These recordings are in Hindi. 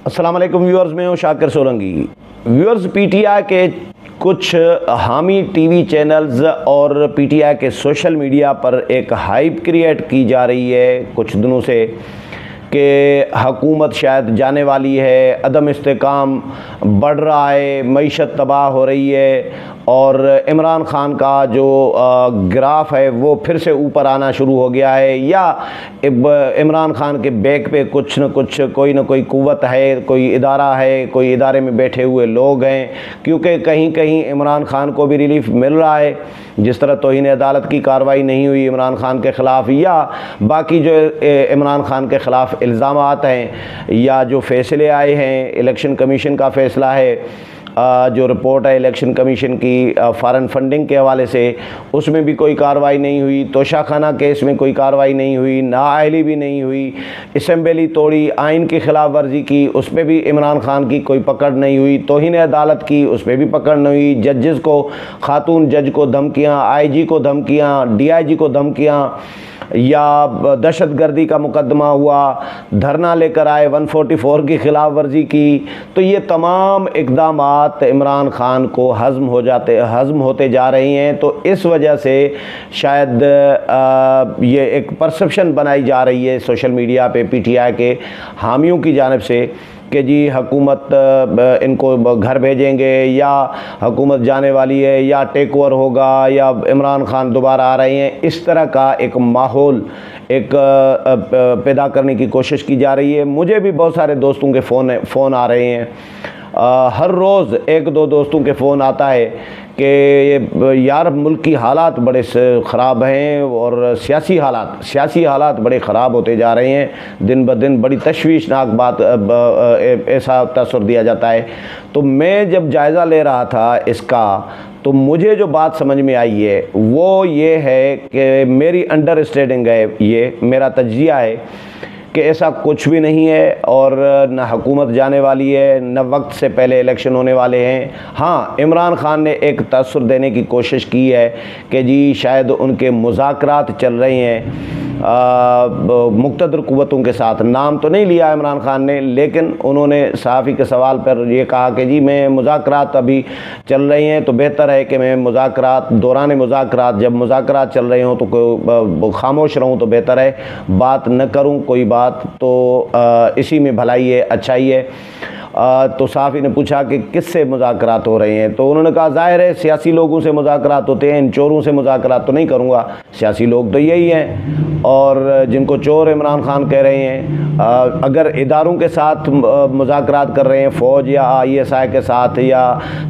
अस्सलाम वालेकुम व्यूअर्स, मैं हूँ शाकिर सोलंकी। व्यूअर्स, पीटीआई के कुछ हामी टीवी चैनल्स और पीटीआई के सोशल मीडिया पर एक हाइप क्रिएट की जा रही है कुछ दिनों से कि हुकूमत शायद जाने वाली है, अदम इस्तेकाम बढ़ रहा है, मईशत तबाह हो रही है और इमरान खान का जो ग्राफ है वो फिर से ऊपर आना शुरू हो गया है, या इमरान खान के बैक पे कुछ न कुछ कोई न कोई कुव्वत है, कोई इदारा है, कोई इदारे में बैठे हुए लोग हैं। क्योंकि कहीं कहीं इमरान खान को भी रिलीफ मिल रहा है, जिस तरह तौहीन अदालत की कार्रवाई नहीं हुई इमरान खान के ख़िलाफ़, या बाकी जो इमरान खान के ख़िलाफ़ इल्ज़ामात हैं या जो फ़ैसले आए हैं, इलेक्शन कमीशन का फ़ैसला है, जो रिपोर्ट है इलेक्शन कमीशन की फ़ॉरेन फंडिंग के हवाले से, उसमें भी कोई कार्रवाई नहीं हुई। तोशाखाना केस में कोई कार्रवाई नहीं हुई, नाअहली भी नहीं हुई, असम्बली तोड़ी, आइन की खिलाफ वर्जी की, उस पर भी इमरान खान की कोई पकड़ नहीं हुई। तौहीन अदालत की, उस पर भी पकड़ नहीं हुई। जजेस को, खातून जज को धमकियाँ, आईजी को धमकियाँ, डीआईजी को धमकियाँ, या दहशतगर्दी का मुकदमा हुआ, धरना लेकर आए, 144 की खिलाफ वर्जी की। तो ये तमाम इक़दामात इमरान खान को हज़म होते जा रही हैं। तो इस वजह से शायद ये एक परसेप्शन बनाई जा रही है सोशल मीडिया पे पीटीआई के हामियों की जानिब से कि जी हुकूमत इनको घर भेजेंगे, या हुकूमत जाने वाली है, या टेक ओवर होगा, या इमरान खान दोबारा आ रहे हैं। इस तरह का एक माहौल पैदा करने की कोशिश की जा रही है। मुझे भी बहुत सारे दोस्तों के फ़ोन आ रहे हैं, हर रोज़ एक दो दोस्तों के फ़ोन आता है कि यार मुल्क की हालात बड़े ख़राब हैं और सियासी हालात बड़े ख़राब होते जा रहे हैं। दिन ब दिन बड़ी तशवीशनाक बात ऐसा तसव्वुर दिया जाता है। तो मैं जब जायज़ा ले रहा था इसका, तो मुझे जो बात समझ में आई है वो ये है कि मेरी अंडरस्टैंडिंग है, ये मेरा तज्ज़िया है कि ऐसा कुछ भी नहीं है और न हुकूमत जाने वाली है, न वक्त से पहले इलेक्शन होने वाले हैं। हाँ, इमरान खान ने एक तसव्वुर देने की कोशिश की है कि जी शायद उनके मुज़ाकरात चल रहे हैं मुक़्तदर क़ुव्वतों के साथ। नाम तो नहीं लिया इमरान खान ने, लेकिन उन्होंने सहाफ़ी के सवाल पर ये कहा कि जी मैं मुज़ाकरात अभी चल रहे हैं, तो बेहतर है कि मैं दौरान मुज़ाकरात जब मुज़ाकरात चल रहे हों तो खामोश रहूं तो बेहतर है, बात न करूं कोई बात, तो इसी में भलाई है, अच्छाई है। तो सहाफ़ी ने पूछा कि किससे मुज़ाकरात हो रहे हैं, तो उन्होंने कहा ज़ाहिर है सियासी लोगों से मुज़ाकरात होते हैं, इन चोरों से मुज़ाकरात तो नहीं करूँगा। सियासी लोग तो यही हैं और जिनको चोर इमरान खान कह रहे हैं, अगर इदारों के साथ मुज़ाकरात कर रहे हैं, फ़ौज या ISI के साथ, या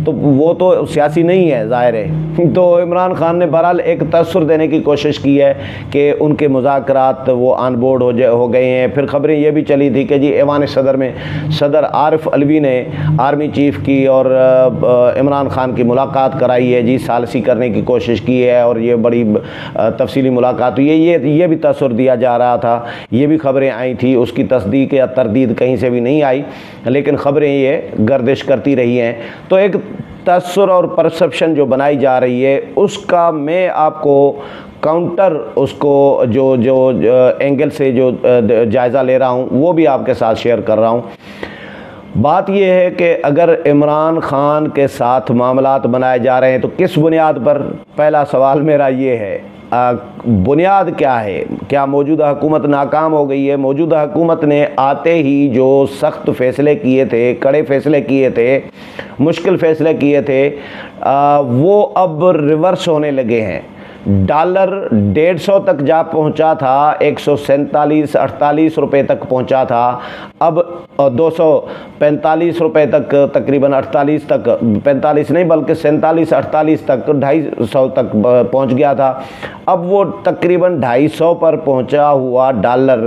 तो वो तो सियासी नहीं है ज़ाहिर है। तो इमरान खान ने बहरहाल एक तसव्वुर देने की कोशिश की है कि उनके मुज़ाकरात वो ऑन बोर्ड हो गए हैं। फिर ख़बरें ये भी चली थी कि जी ऐवान सदर में सदर आरिफ अलवी ने आर्मी चीफ़ की और इमरान खान की मुलाकात कराई है, जी सालसी करने की कोशिश की है और ये बड़ी तफसीली मुलाकात हुई है। ये भी तसव्वुर दिया जा रहा था, ये भी खबरें आई थी, उसकी तस्दीक या तरदीद कहीं से भी नहीं आई, लेकिन ख़बरें ये गर्दिश करती रही हैं। तो एक तसव्वुर और परसेप्शन जो बनाई जा रही है उसका मैं आपको काउंटर, उसको जो एंगल से जो जायज़ा ले रहा हूँ वो भी आपके साथ शेयर कर रहा हूँ। बात यह है कि अगर इमरान खान के साथ मामलात बनाए जा रहे हैं तो किस बुनियाद पर? पहला सवाल मेरा ये है, बुनियाद क्या है? क्या मौजूदा हुकूमत नाकाम हो गई है? मौजूदा हुकूमत ने आते ही जो सख्त फ़ैसले किए थे, कड़े फ़ैसले किए थे, मुश्किल फ़ैसले किए थे, वो अब रिवर्स होने लगे हैं। डॉलर 150 तक जा पहुंचा था, 147-48 रुपये तक पहुंचा था, अब 245 रुपये तक, तकरीबन 48 तक, 45 नहीं बल्कि 47-48 तक, 250 तक पहुंच गया था। अब वो तकरीबन 250 पर पहुंचा हुआ डॉलर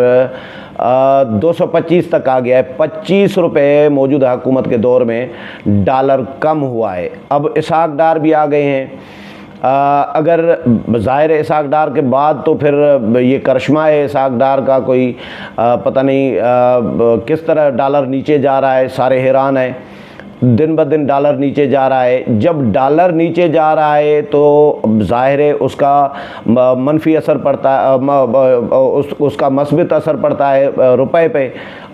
225 तक आ गया है। 25 रुपये मौजूदा हुकूमत के दौर में डॉलर कम हुआ है। अब इसहाक डार भी आ गए हैं। अगर ज़ाहिर इसहाक डार के बाद तो फिर ये करिश्मा है इसहाक डार का, कोई पता नहीं किस तरह डॉलर नीचे जा रहा है, सारे हैरान हैं। दिन ब दिन डॉलर नीचे जा रहा है। जब डॉलर नीचे जा रहा है तो ज़ाहिर है उसका मनफी असर पड़ता है, उसका मस्बित असर पड़ता है रुपए पे,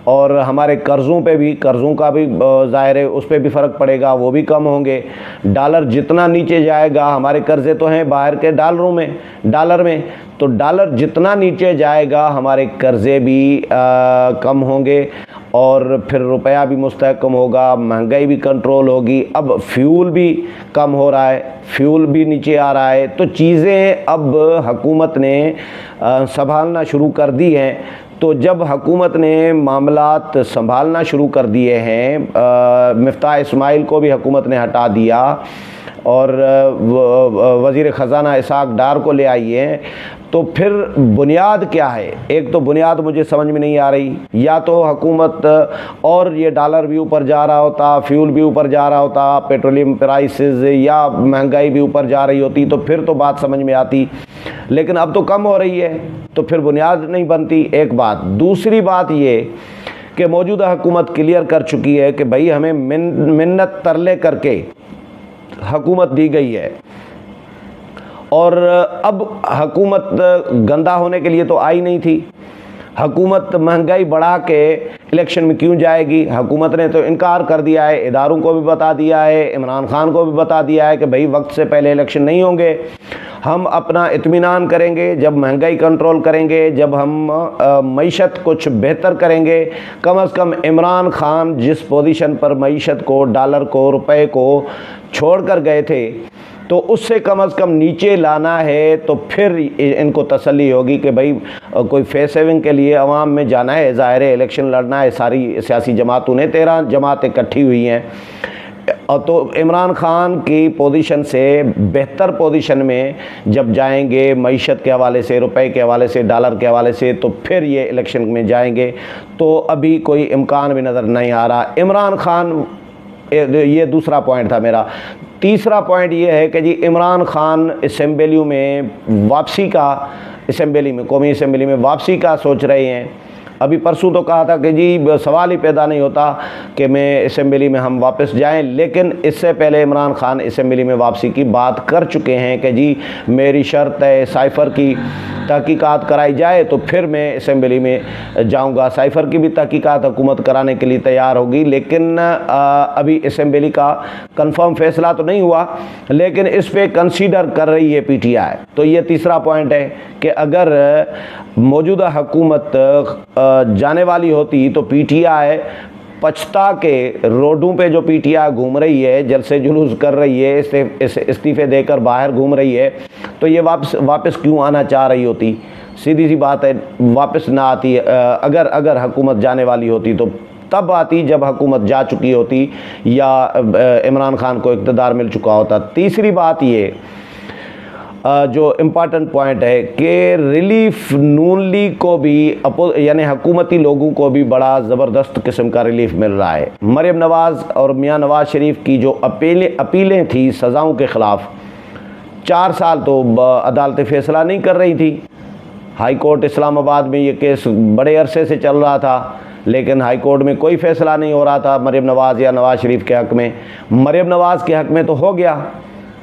और हमारे कर्ज़ों पे भी, कर्ज़ों का भी ज़ाहिर है उस पर भी फ़र्क पड़ेगा, वो भी कम होंगे। डॉलर जितना नीचे जाएगा, हमारे कर्ज़े तो हैं बाहर के डॉलर में, तो डॉलर जितना नीचे जाएगा हमारे कर्ज़े भी कम होंगे और फिर रुपया भी मुस्तहकम होगा, महंगाई भी कंट्रोल होगी। अब फ्यूल भी कम हो रहा है, फ्यूल भी नीचे आ रहा है, तो चीज़ें अब हुकूमत ने संभालना शुरू कर दी हैं। तो जब हुकूमत ने मामलात संभालना शुरू कर दिए हैं, मिफ्ताह इस्माइल को भी हुकूमत ने हटा दिया और वज़ीर ख़ज़ाना इसाक डार को ले आई है, तो फिर बुनियाद क्या है? एक तो बुनियाद मुझे समझ में नहीं आ रही। या तो हुकूमत और ये डॉलर भी ऊपर जा रहा होता, फ्यूल भी ऊपर जा रहा होता, पेट्रोलियम प्राइसेस या महंगाई भी ऊपर जा रही होती, तो फिर तो बात समझ में आती, लेकिन अब तो कम हो रही है, तो फिर बुनियाद नहीं बनती। एक बात। दूसरी बात ये कि मौजूदा हुकूमत क्लियर कर चुकी है कि भाई हमें मिन्नत तरले करके हुकूमत दी गई है, और अब हुकूमत गंदा होने के लिए तो आई नहीं थी। हुकूमत महंगाई बढ़ा के इलेक्शन में क्यों जाएगी? हुकूमत ने तो इनकार कर दिया है, इदारों को भी बता दिया है, इमरान खान को भी बता दिया है कि भाई वक्त से पहले इलेक्शन नहीं होंगे, हम अपना इत्मीनान करेंगे जब महंगाई कंट्रोल करेंगे, जब हम मईशत कुछ बेहतर करेंगे। कम अज़ कम इमरान खान जिस पोजीशन पर मईशत को, डॉलर को, रुपए को छोड़ कर गए थे, तो उससे कम अज़ कम नीचे लाना है, तो फिर इनको तसल्ली होगी कि भाई कोई फेस सेविंग के लिए अवाम में जाना है, ज़ाहिर है इलेक्शन लड़ना है। सारी सियासी जमातों ने 13 जमातें इकट्ठी हुई हैं, और तो इमरान खान की पोजीशन से बेहतर पोजीशन में जब जाएंगे मईशत के हवाले से, रुपए के हवाले से, डॉलर के हवाले से, तो फिर ये इलेक्शन में जाएंगे। तो अभी कोई इम्कान भी नज़र नहीं आ रहा इमरान खान। ये दूसरा पॉइंट था मेरा। तीसरा पॉइंट ये है कि जी इमरान खान असेंबली में वापसी का, कौमी असेंबली में वापसी का सोच रहे हैं। अभी परसों तो कहा था कि जी सवाल ही पैदा नहीं होता कि मैं असेंबली में हम वापस जाएं, लेकिन इससे पहले इमरान खान असेंबली में वापसी की बात कर चुके हैं कि जी मेरी शर्त है साइफ़र की तहकीकात कराई जाए तो फिर मैं असेंबली में जाऊंगा। साइफ़र की भी तहकीकात हुकूमत कराने के लिए तैयार होगी, लेकिन अभी असेंबली का कंफर्म फैसला तो नहीं हुआ, लेकिन इस पे कंसीडर कर रही है पीटीआई। तो ये तीसरा पॉइंट है कि अगर मौजूदा हुकूमत जाने वाली होती तो पीटीआई पछता के रोडों पे जो पीटीआई घूम रही है, जलसे जुलूस कर रही है, इस्तीफ़े देकर बाहर घूम रही है, तो ये वापस क्यों आना चाह रही होती? सीधी सी बात है, वापस ना आती। अगर हुकूमत जाने वाली होती तो तब आती जब हुकूमत जा चुकी होती या इमरान खान को इक़्तिदार मिल चुका होता। तीसरी बात ये जो इम्पॉर्टेंट पॉइंट है कि रिलीफ नून लीग को भी, यानी हुकूमती लोगों को भी बड़ा ज़बरदस्त किस्म का रिलीफ मिल रहा है। मरियम नवाज़ और मियाँ नवाज़ शरीफ की जो अपीलें थी सज़ाओं के ख़िलाफ़, 4 साल तो अदालतें फ़ैसला नहीं कर रही थी। हाई कोर्ट इस्लामाबाद में ये केस बड़े अरसे से चल रहा था, लेकिन हाई कोर्ट में कोई फ़ैसला नहीं हो रहा था मरियम नवाज़ या नवाज़ शरीफ के हक़ में। मरियम नवाज़ के हक़ में तो हो गया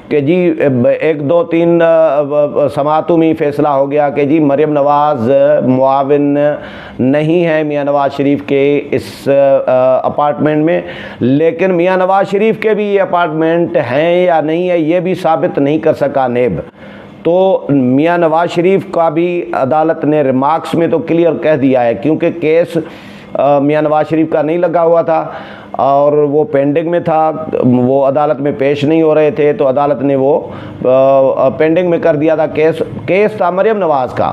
कि जी 1, 2, 3 समातों में फ़ैसला हो गया कि जी मरियम नवाज़ मुआविन नहीं है मियाँ नवाज़ शरीफ के इस अपार्टमेंट में, लेकिन मियाँ नवाज़ शरीफ के भी ये अपार्टमेंट हैं या नहीं है ये भी साबित नहीं कर सका नेब। तो मियाँ नवाज़ शरीफ का भी अदालत ने रिमार्क्स में तो क्लियर कह दिया है, क्योंकि केस मियाँ नवाज़ शरीफ का नहीं लगा हुआ था और वो पेंडिंग में था, वो अदालत में पेश नहीं हो रहे थे, तो अदालत ने वो पेंडिंग में कर दिया था। केस था मरियम नवाज़ का।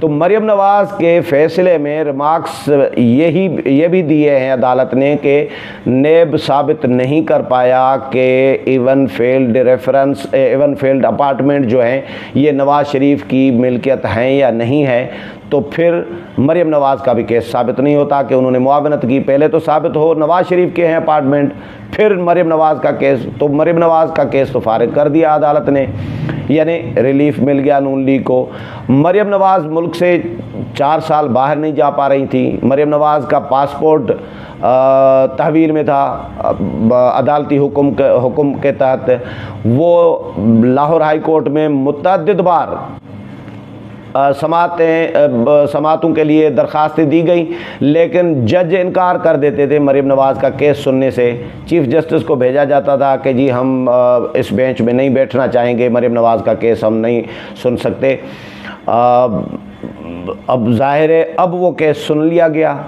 तो मरियम नवाज़ के फ़ैसले में रिमार्क्स ये भी दिए हैं अदालत ने कि नेब साबित नहीं कर पाया कि इवन फील्ड अपार्टमेंट जो हैं ये नवाज़ शरीफ की मिल्कियत हैं या नहीं है। तो फिर मरियम नवाज़ का भी केस साबित नहीं होता कि उन्होंने मुआवनत की। पहले तो साबित हो नवाज़ शरीफ के हैं अपार्टमेंट, फिर मरियम नवाज़ का केस, तो मरियम नवाज़ का केस तो फारिग कर दिया अदालत ने, यानी रिलीफ मिल गया नून लीग को। मरियम नवाज़ मुल्क से 4 साल बाहर नहीं जा पा रही थी। मरियम नवाज़ का पासपोर्ट तहवील में था अदालती हुक्म के तहत। वो लाहौर हाई कोर्ट में मुतअद्दिद बार समातों के लिए दरख्वास्तें दी गई, लेकिन जज इनकार कर देते थे मरियम नवाज़ का केस सुनने से। चीफ़ जस्टिस को भेजा जाता था कि जी हम इस बेंच में नहीं बैठना चाहेंगे, मरियम नवाज़ का केस हम नहीं सुन सकते। अब जाहिर है अब वो केस सुन लिया गया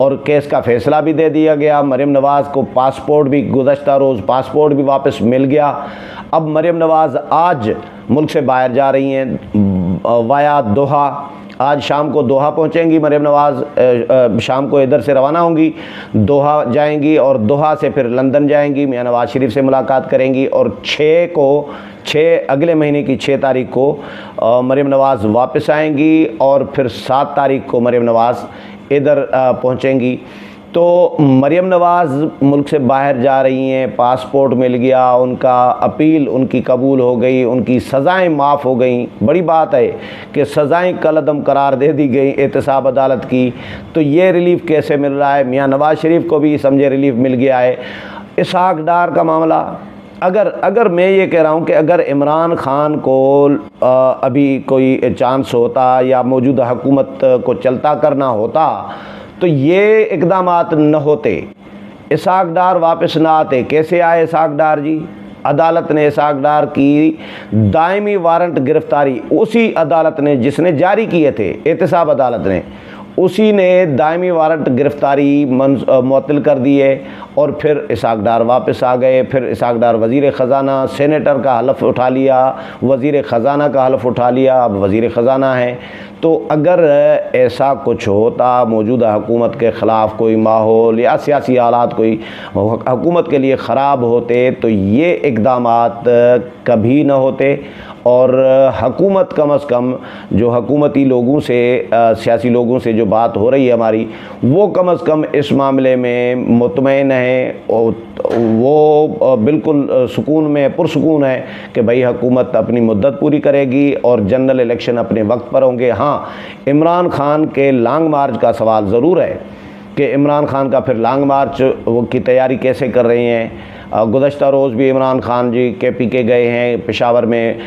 और केस का फ़ैसला भी दे दिया गया। मरियम नवाज़ को पासपोर्ट भी गुज़श्ता रोज़ पासपोर्ट भी वापस मिल गया। अब मरियम नवाज़ आज मुल्क से बाहर जा रही हैं वाया दोहा। आज शाम को दोहा पहुंचेंगी मरियम नवाज़, शाम को इधर से रवाना होंगी, दोहा जाएंगी और दोहा से फिर लंदन जाएंगी, मियां नवाज़ शरीफ से मुलाकात करेंगी और 6 अगले महीने की 6 तारीख को मरियम नवाज़ वापस आएंगी और फिर 7 तारीख को मरियम नवाज़ इधर पहुंचेंगी। तो मरियम नवाज़ मुल्क से बाहर जा रही हैं, पासपोर्ट मिल गया, उनका अपील उनकी कबूल हो गई, उनकी सज़ाएं माफ़ हो गई। बड़ी बात है कि सज़ाएं कलअदम करार दे दी गई एहतसाब अदालत की। तो ये रिलीफ़ कैसे मिल रहा है? मियां नवाज़ शरीफ को भी समझे रिलीफ़ मिल गया है। इसहाक डार का मामला, अगर मैं ये कह रहा हूँ कि अगर इमरान ख़ान को अभी कोई चांस होता या मौजूदा हुकूमत को चलता करना होता तो ये इक़दामात न होते, इसहाक डार वापस ना आते। कैसे आए इसहाक डार जी? अदालत ने इसहाक डार की दायमी वारंट गिरफ़्तारी, उसी अदालत ने जिसने जारी किए थे, एहतसाब अदालत ने, उसी ने दायमी वारंट गिरफ़्तारी मुअत्तल कर दी है और फिर इसहाक डार वापस आ गए। फिर इसहाक डार वज़ीर ख़ज़ाना, सेनेटर का हलफ़ उठा लिया, वज़ीर ख़ज़ाना का हलफ़ उठा लिया, अब वज़ीर ख़ज़ाना है। तो अगर ऐसा कुछ होता, मौजूदा हुकूमत के ख़िलाफ़ कोई माहौल या सियासी हालात कोई हुकूमत के लिए ख़राब होते तो ये इक़दामात कभी न होते और हुकूमत कम अज़ कम जो हुकूमती लोगों से, सियासी लोगों से जो बात हो रही है हमारी, वो कम अज़ कम इस मामले में मुतमईन है और वो बिल्कुल सुकून में पुरसुकून है कि भाई हुकूमत अपनी मुद्दत पूरी करेगी और जनरल इलेक्शन अपने वक्त पर होंगे। हाँ, इमरान ख़ान के लॉन्ग मार्च का सवाल ज़रूर है कि इमरान ख़ान का फिर लॉन्ग मार्च वो की तैयारी कैसे कर रहे हैं। गुज़श्ता रोज़ भी इमरान ख़ान जी KPK गए हैं, पेशावर में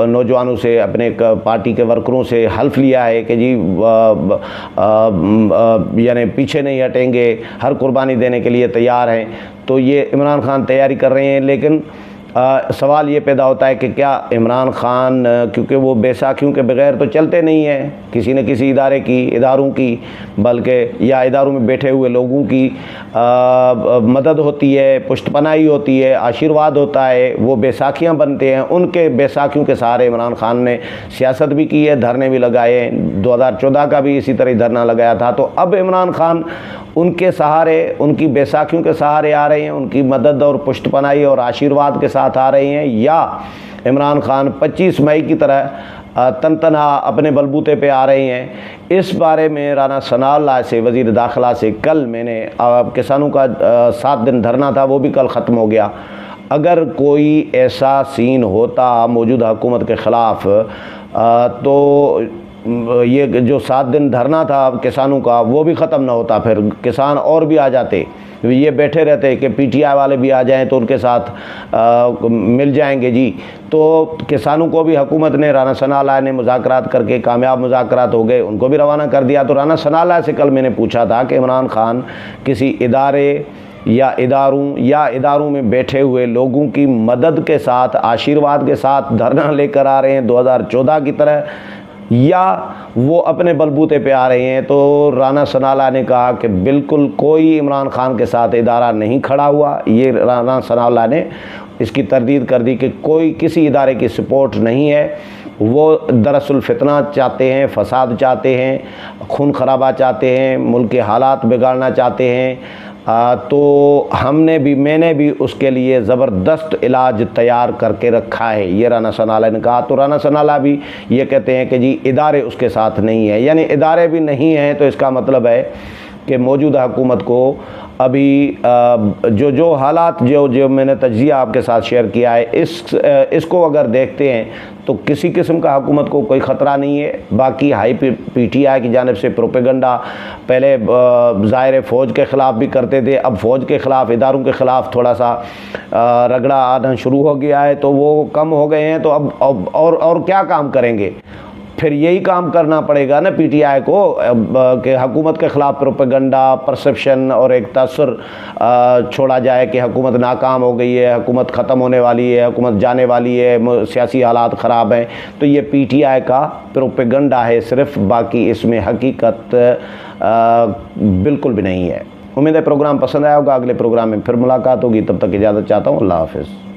नौजवानों से, अपने पार्टी के वर्करों से हल्फ लिया है कि जी यानी पीछे नहीं हटेंगे, हर कुर्बानी देने के लिए तैयार हैं। तो ये इमरान ख़ान तैयारी कर रहे हैं, लेकिन सवाल ये पैदा होता है कि क्या इमरान ख़ान, क्योंकि वो बैसाखियों के बग़ैर तो चलते नहीं हैं, किसी न किसी इदारों की बल्कि या इदारों में बैठे हुए लोगों की मदद होती है, पुष्टपनाही होती है, आशीर्वाद होता है, वो बैसाखियाँ बनते हैं। उनके बैसाखियों के सहारे इमरान ख़ान ने सियासत भी की है, धरने भी लगाए हैं। 2014 का भी इसी तरह धरना लगाया था। तो अब इमरान ख़ान उनके सहारे, उनकी बैसाखियों के सहारे आ रहे हैं, उनकी मदद और पुष्टपनाही और आशीर्वाद के साथ आ रहे हैं, या इमरान ख़ान 25 मई की तरह तनतना अपने बलबूते पे आ रहे हैं। इस बारे में राना सनाउल्लाह से, वज़ीर दाखिला से, कल मैंने किसानों का 7 दिन धरना था, वो भी कल ख़त्म हो गया। अगर कोई ऐसा सीन होता मौजूदा हुकूमत के ख़िलाफ़ तो ये जो 7 दिन धरना था किसानों का वो भी ख़त्म ना होता, फिर किसान और भी आ जाते। ये बैठे रहते कि PTI वाले भी आ जाएं तो उनके साथ मिल जाएंगे जी। तो किसानों को भी हुकूमत ने, राना सनाउल्लाह ने मुज़ाकरात करके, कामयाब मुज़ाकरात हो गए, उनको भी रवाना कर दिया। तो राना सनाउल्लाह से कल मैंने पूछा था कि इमरान ख़ान किसी इदारे या इदारों में बैठे हुए लोगों की मदद के साथ, आशीर्वाद के साथ धरना लेकर आ रहे हैं 2014 की तरह, या वो अपने बलबूते पे आ रहे हैं। तो राना सनाउल्लाह ने कहा कि बिल्कुल कोई इमरान ख़ान के साथ इदारा नहीं खड़ा हुआ। ये राना सनाउल्लाह ने इसकी तरदीद कर दी कि कोई किसी इदारे की सपोर्ट नहीं है। वो दरअसल फितना चाहते हैं, फसाद चाहते हैं, खून खराबा चाहते हैं, मुल्क के हालात बिगाड़ना चाहते हैं, तो मैंने भी उसके लिए ज़बरदस्त इलाज तैयार करके रखा है, ये राना सनाला ने कहा। तो राना सनाला भी ये कहते हैं कि जी इदारे उसके साथ नहीं है, यानी इदारे भी नहीं हैं, तो इसका मतलब है कि मौजूदा हुकूमत को अभी जो हालात जो मैंने तज्जिया आपके साथ शेयर किया है, इसको अगर देखते हैं तो किसी किस्म का हुकूमत को कोई ख़तरा नहीं है। बाकी हाई पीटीआई की जानिब से प्रोपेगंडा पहले ज़ाहिर फ़ौज के ख़िलाफ़ भी करते थे, अब फ़ौज के ख़िलाफ़, इदारों के ख़िलाफ़ थोड़ा सा रगड़ा आना शुरू हो गया है, तो वो कम हो गए हैं। तो अब और क्या काम करेंगे? फिर यही काम करना पड़ेगा ना पीटीआई को कि हुकूमत के ख़िलाफ़ प्रोपेगंडा, परसेप्शन और एक तसर छोड़ा जाए कि हुकूमत नाकाम हो गई है, हुकूमत ख़त्म होने वाली है, हुकूमत जाने वाली है, सियासी हालात ख़राब हैं। तो ये पीटीआई का प्रोपेगंडा है सिर्फ, बाकी इसमें हकीकत बिल्कुल भी नहीं है। उम्मीद है प्रोग्राम पसंद आया होगा। अगले प्रोग्राम में फिर मुलाकात होगी, तब तक इजाज़त चाहता हूँ। अल्लाह हाफ़िज़।